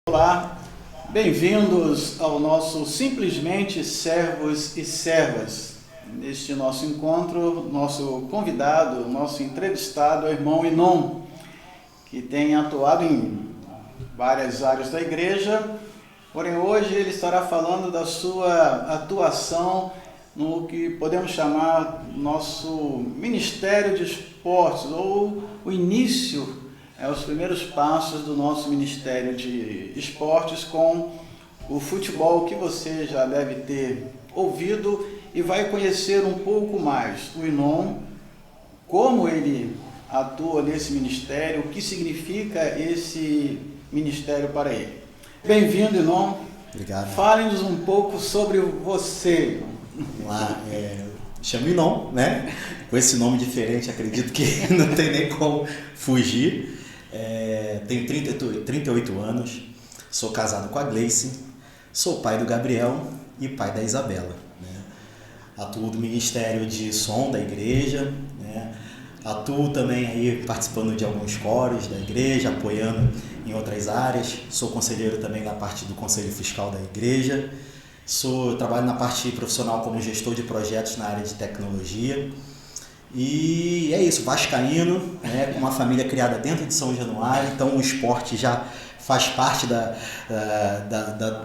Olá, bem-vindos ao nosso Simplesmente Servos e Servas. Neste nosso encontro, nosso convidado, nosso entrevistado é o irmão Inon, que tem atuado em várias áreas da igreja, porém hoje ele estará falando da sua atuação no que podemos chamar nosso Ministério de Esportes, ou o início, os primeiros passos do nosso Ministério de Esportes com o futebol, que você já deve ter ouvido e vai conhecer um pouco mais o Inon, como ele atua nesse ministério, o que significa esse ministério para ele. Bem-vindo, Inon. Obrigado. Fale-nos um pouco sobre você. Vamos lá, chamo Inon, né? Com esse nome diferente, acredito que não tem nem como fugir. Tenho 38 anos, sou casado com a Gleice, sou pai do Gabriel e pai da Isabela, né? Atuo do Ministério de Som da igreja, né? Atuo também aí participando de alguns coros da igreja, apoiando em outras áreas. Sou conselheiro também na parte do Conselho Fiscal da igreja. Trabalho na parte profissional como gestor de projetos na área de tecnologia. E é isso, vascaíno, né, com uma família criada dentro de São Januário, então o esporte já faz parte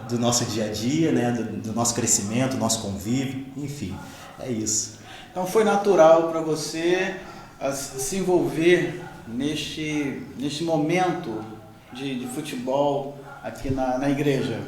do nosso dia a dia, né, do nosso crescimento, do nosso convívio, enfim, é isso. Então foi natural para você se envolver neste momento de futebol aqui na igreja?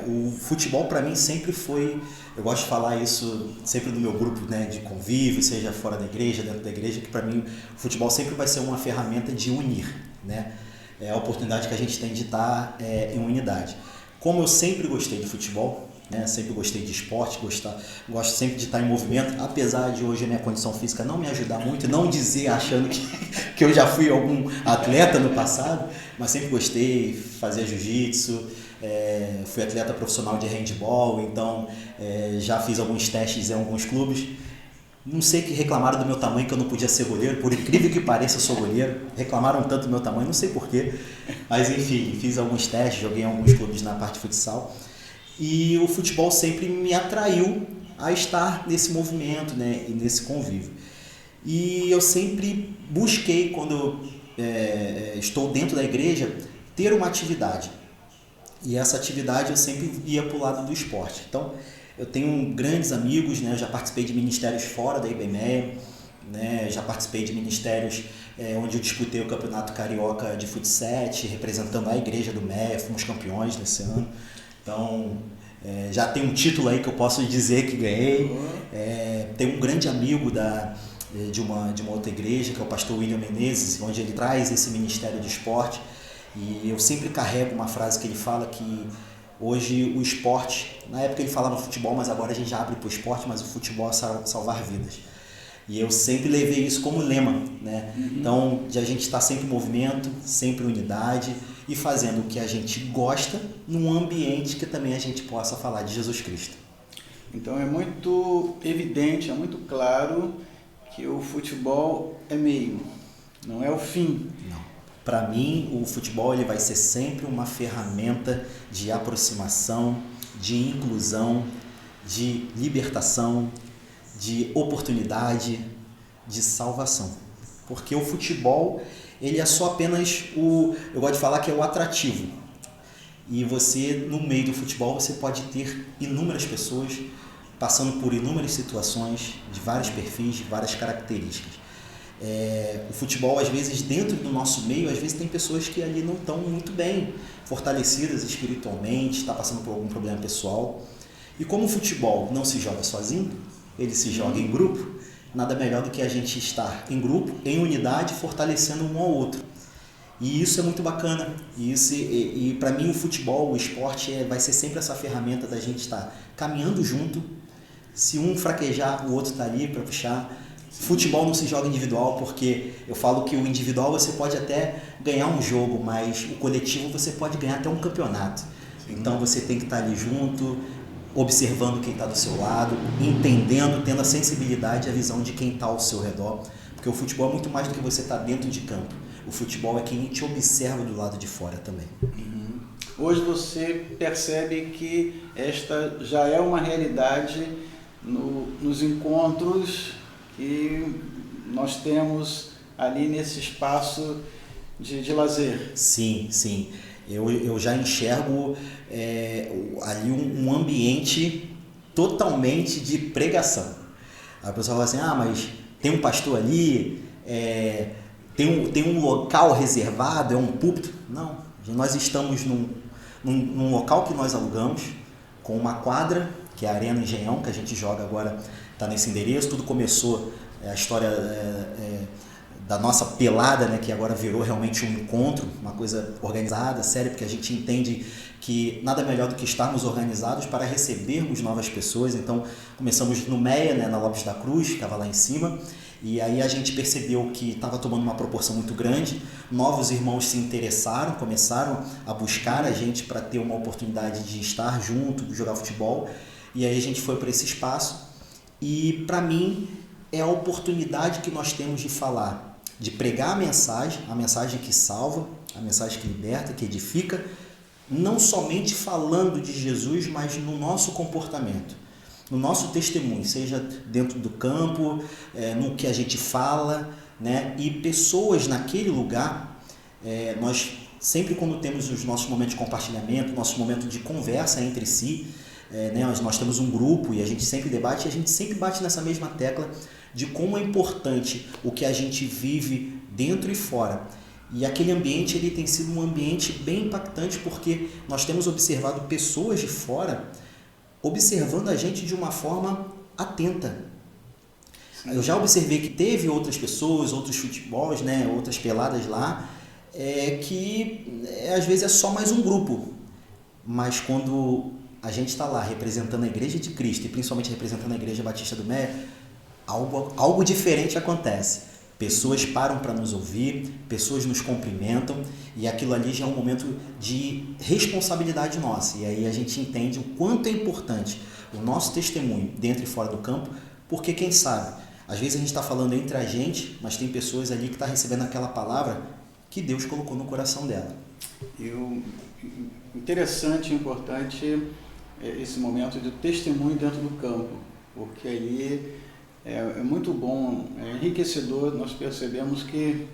O futebol para mim sempre foi, eu gosto de falar isso sempre no meu grupo, né, de convívio, seja fora da igreja, dentro da igreja, que para mim o futebol sempre vai ser uma ferramenta de unir, né? É a oportunidade que a gente tem de estar em unidade. Como eu sempre gostei de futebol, né, sempre gostei de esporte, gosto sempre de estar em movimento, apesar de hoje a minha condição física não me ajudar muito, não dizer achando que eu já fui algum atleta no passado, mas sempre gostei, fazia jiu-jitsu, fui atleta profissional de handball, então já fiz alguns testes em alguns clubes. Não sei que reclamaram do meu tamanho, que eu não podia ser goleiro, por incrível que pareça eu sou goleiro, reclamaram tanto do meu tamanho, não sei porquê, mas enfim, fiz alguns testes, joguei em alguns clubes na parte de futsal. E o futebol sempre me atraiu a estar nesse movimento, né, e nesse convívio. E eu sempre busquei, quando estou dentro da igreja, ter uma atividade. E essa atividade eu sempre ia para o lado do esporte. Então, eu tenho grandes amigos, né, eu já participei de ministérios fora da IBMEA, né, já participei de ministérios onde eu disputei o Campeonato Carioca de Futsal, representando a igreja do MEA, fomos campeões nesse ano. Então, já tem um título aí que eu posso dizer que ganhei. Tem um grande amigo de uma outra igreja, que é o pastor William Menezes, onde ele traz esse ministério de esporte. E eu sempre carrego uma frase que ele fala que hoje o esporte, na época ele falava futebol, mas agora a gente já abre para o esporte, mas o futebol é salvar vidas. E eu sempre levei isso como lema, né? Então, de a gente estar sempre em movimento, sempre em unidade e fazendo o que a gente gosta num ambiente que também a gente possa falar de Jesus Cristo. Então é muito evidente, é muito claro que o futebol é meio, não é o fim. Não. Para mim, o futebol ele vai ser sempre uma ferramenta de aproximação, de inclusão, de libertação, de oportunidade, de salvação. Porque o futebol, ele é só apenas eu gosto de falar que é o atrativo. E você, no meio do futebol, você pode ter inúmeras pessoas passando por inúmeras situações, de vários perfis, de várias características. O futebol, às vezes, dentro do nosso meio, às vezes tem pessoas que ali não estão muito bem fortalecidas espiritualmente, está passando por algum problema pessoal. E como o futebol não se joga sozinho, ele se joga em grupo, nada melhor do que a gente estar em grupo, em unidade, fortalecendo um ao outro. E isso é muito bacana. E para mim o futebol, o esporte, vai ser sempre essa ferramenta da gente estar caminhando junto. Se um fraquejar, o outro está ali para puxar. Futebol não se joga individual, porque eu falo que o individual você pode até ganhar um jogo, mas o coletivo você pode ganhar até um campeonato. Então você tem que estar ali junto, observando quem está do seu lado, entendendo, tendo a sensibilidade e a visão de quem está ao seu redor. Porque o futebol é muito mais do que você estar dentro de campo. O futebol é quem te observa do lado de fora também. hoje você percebe que esta já é uma realidade nos encontros que nós temos ali nesse espaço de lazer. Sim, sim. Eu já enxergo ali um ambiente totalmente de pregação. A pessoa fala assim, mas tem um pastor ali, tem um local reservado, é um púlpito. Não, nós estamos num local que nós alugamos, com uma quadra, que é a Arena Engenhão, que a gente joga agora, está nesse endereço. Tudo começou, a história da nossa pelada, né, que agora virou realmente um encontro, uma coisa organizada, séria, porque a gente entende que nada melhor do que estarmos organizados para recebermos novas pessoas. Então, começamos no Meia, né, na Lopes da Cruz, ficava lá em cima, e aí a gente percebeu que estava tomando uma proporção muito grande, novos irmãos se interessaram, começaram a buscar a gente para ter uma oportunidade de estar junto, de jogar futebol, e aí a gente foi para esse espaço, e para mim é a oportunidade que nós temos de falar, de pregar a mensagem que salva, a mensagem que liberta, que edifica, não somente falando de Jesus, mas no nosso comportamento, no nosso testemunho, seja dentro do campo, no que a gente fala, né? E pessoas naquele lugar, nós sempre quando temos os nossos momentos de compartilhamento, nossos momentos de conversa entre si, né? Nós temos um grupo e a gente sempre debate, e a gente sempre bate nessa mesma tecla de como é importante o que a gente vive dentro e fora. E aquele ambiente ele tem sido um ambiente bem impactante, porque nós temos observado pessoas de fora observando a gente de uma forma atenta. Eu já observei que teve outras pessoas, outros futebols, né, outras peladas lá, que às vezes é só mais um grupo. Mas quando a gente está lá representando a Igreja de Cristo, e principalmente representando a Igreja Batista do Meia, algo diferente acontece. Pessoas param para nos ouvir, pessoas nos cumprimentam, e aquilo ali já é um momento de responsabilidade nossa. E aí a gente entende o quanto é importante o nosso testemunho dentro e fora do campo, porque quem sabe, às vezes a gente está falando entre a gente, mas tem pessoas ali que estão recebendo aquela palavra que Deus colocou no coração dela. Interessante e importante esse momento de testemunho dentro do campo, porque aí é muito bom, é enriquecedor. Nós percebemos que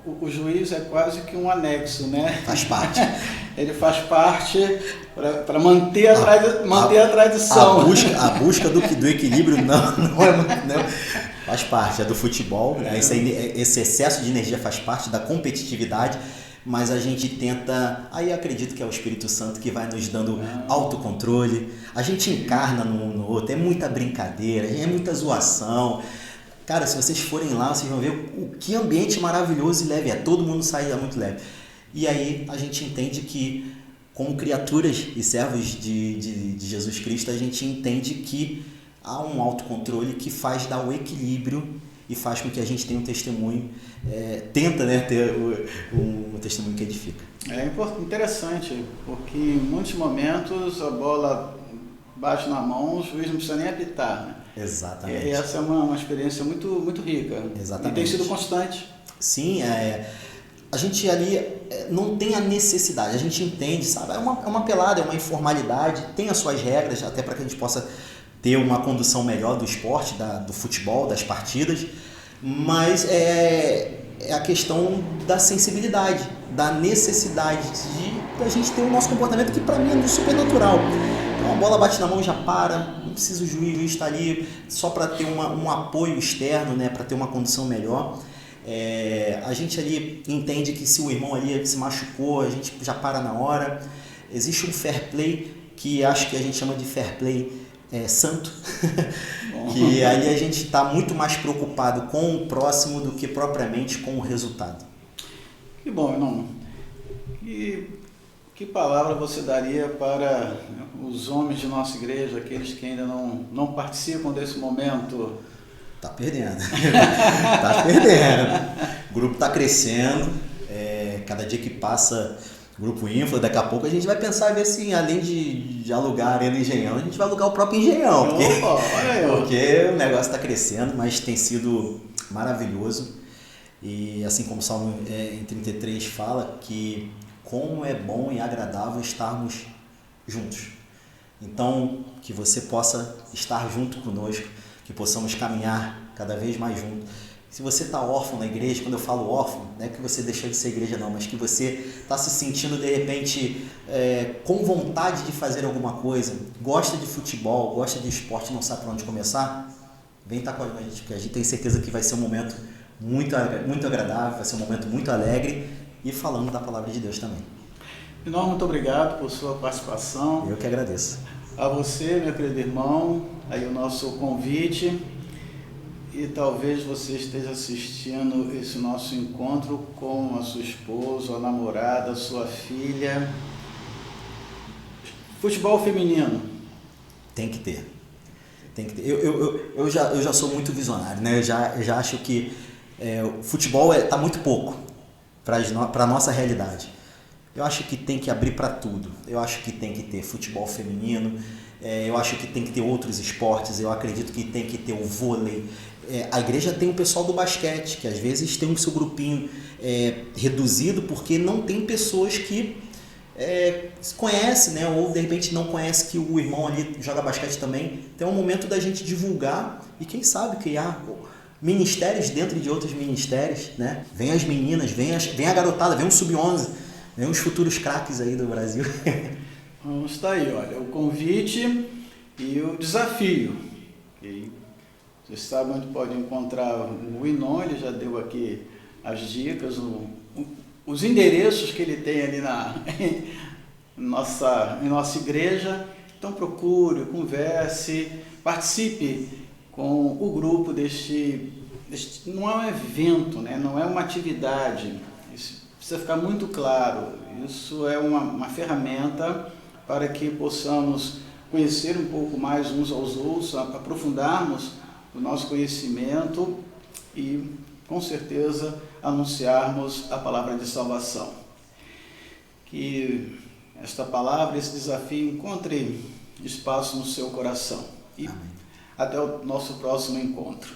o juiz é quase que um anexo, né? Faz parte. Ele faz parte para manter a tradição. A busca do equilíbrio não é muito... Faz parte, é do futebol, né? Esse excesso de energia faz parte da competitividade, mas a gente tenta, aí acredito que é o Espírito Santo que vai nos dando autocontrole, a gente encarna no outro, é muita brincadeira, é muita zoação. Cara, se vocês forem lá, vocês vão ver o que ambiente maravilhoso e leve é, todo mundo sai muito leve. E aí a gente entende que, como criaturas e servos de Jesus Cristo, a gente entende que há um autocontrole que faz dar o equilíbrio e faz com que a gente tenha um testemunho, tenta, né, ter um testemunho que edifica. É interessante, porque em muitos momentos a bola bate na mão, o juiz não precisa nem apitar, né? Exatamente. E essa é uma experiência muito, muito rica. Exatamente. E tem sido constante. Sim, a gente ali não tem a necessidade, a gente entende, sabe? É uma pelada, é uma informalidade, tem as suas regras, até para que a gente possa ter uma condução melhor do esporte, do futebol, das partidas, mas é a questão da sensibilidade, da necessidade da gente ter o nosso comportamento, que para mim é super natural. Então a bola bate na mão, já para, não precisa o juiz estar ali só para ter um apoio externo, né, para ter uma condução melhor. A gente ali entende que se o irmão ali se machucou, a gente já para na hora. Existe um fair play, que acho que a gente chama de fair play santo, que aí a gente está muito mais preocupado com o próximo do que propriamente com o resultado. Que bom, irmão. E que palavra você daria para os homens de nossa igreja, aqueles que ainda não participam desse momento? Tá perdendo. Tá perdendo. O grupo está crescendo, cada dia que passa... Grupo Infla, daqui a pouco a gente vai pensar ver se, além de alugar a Arena Engenhão, a gente vai alugar o próprio Engenhão. Porque o negócio está crescendo, mas tem sido maravilhoso. E assim como o Salmo em 33 fala, que como é bom e agradável estarmos juntos. Então, que você possa estar junto conosco, que possamos caminhar cada vez mais juntos. Se você está órfão na igreja, quando eu falo órfão, não é que você deixou de ser igreja não, mas que você está se sentindo de repente com vontade de fazer alguma coisa, gosta de futebol, gosta de esporte, não sabe por onde começar, vem estar com a gente, porque a gente tem certeza que vai ser um momento muito agradável, vai ser um momento muito alegre e falando da palavra de Deus também. Enorme, muito obrigado por sua participação. Eu que agradeço. A você, meu querido irmão, aí o nosso convite. E talvez você esteja assistindo esse nosso encontro com a sua esposa, a namorada, a sua filha. Futebol feminino. Tem que ter. Eu já sou muito visionário, né? Eu já acho que o futebol está muito pouco para a nossa realidade. Eu acho que tem que abrir para tudo. Eu acho que tem que ter futebol feminino. Eu acho que tem que ter outros esportes. Eu acredito que tem que ter o vôlei. A igreja tem o pessoal do basquete, que às vezes tem o seu grupinho reduzido porque não tem pessoas que se conhecem, né? Ou de repente não conhece que o irmão ali joga basquete também. Então é um momento da gente divulgar e quem sabe criar ministérios dentro de outros ministérios, né? Vem as meninas, vem a garotada, vem o sub-11, vem os futuros craques aí do Brasil. Então está aí, olha, o convite e o desafio. Okay? Vocês sabem onde pode encontrar o Inon, ele já deu aqui as dicas, os endereços que ele tem ali em nossa igreja. Então procure, converse, participe com o grupo deste não é um evento, né? Não é uma atividade, isso precisa ficar muito claro. Isso é uma ferramenta para que possamos conhecer um pouco mais uns aos outros, aprofundarmos o nosso conhecimento e, com certeza, anunciarmos a palavra de salvação. Que esta palavra, esse desafio, encontre espaço no seu coração. E Amém. Até o nosso próximo encontro.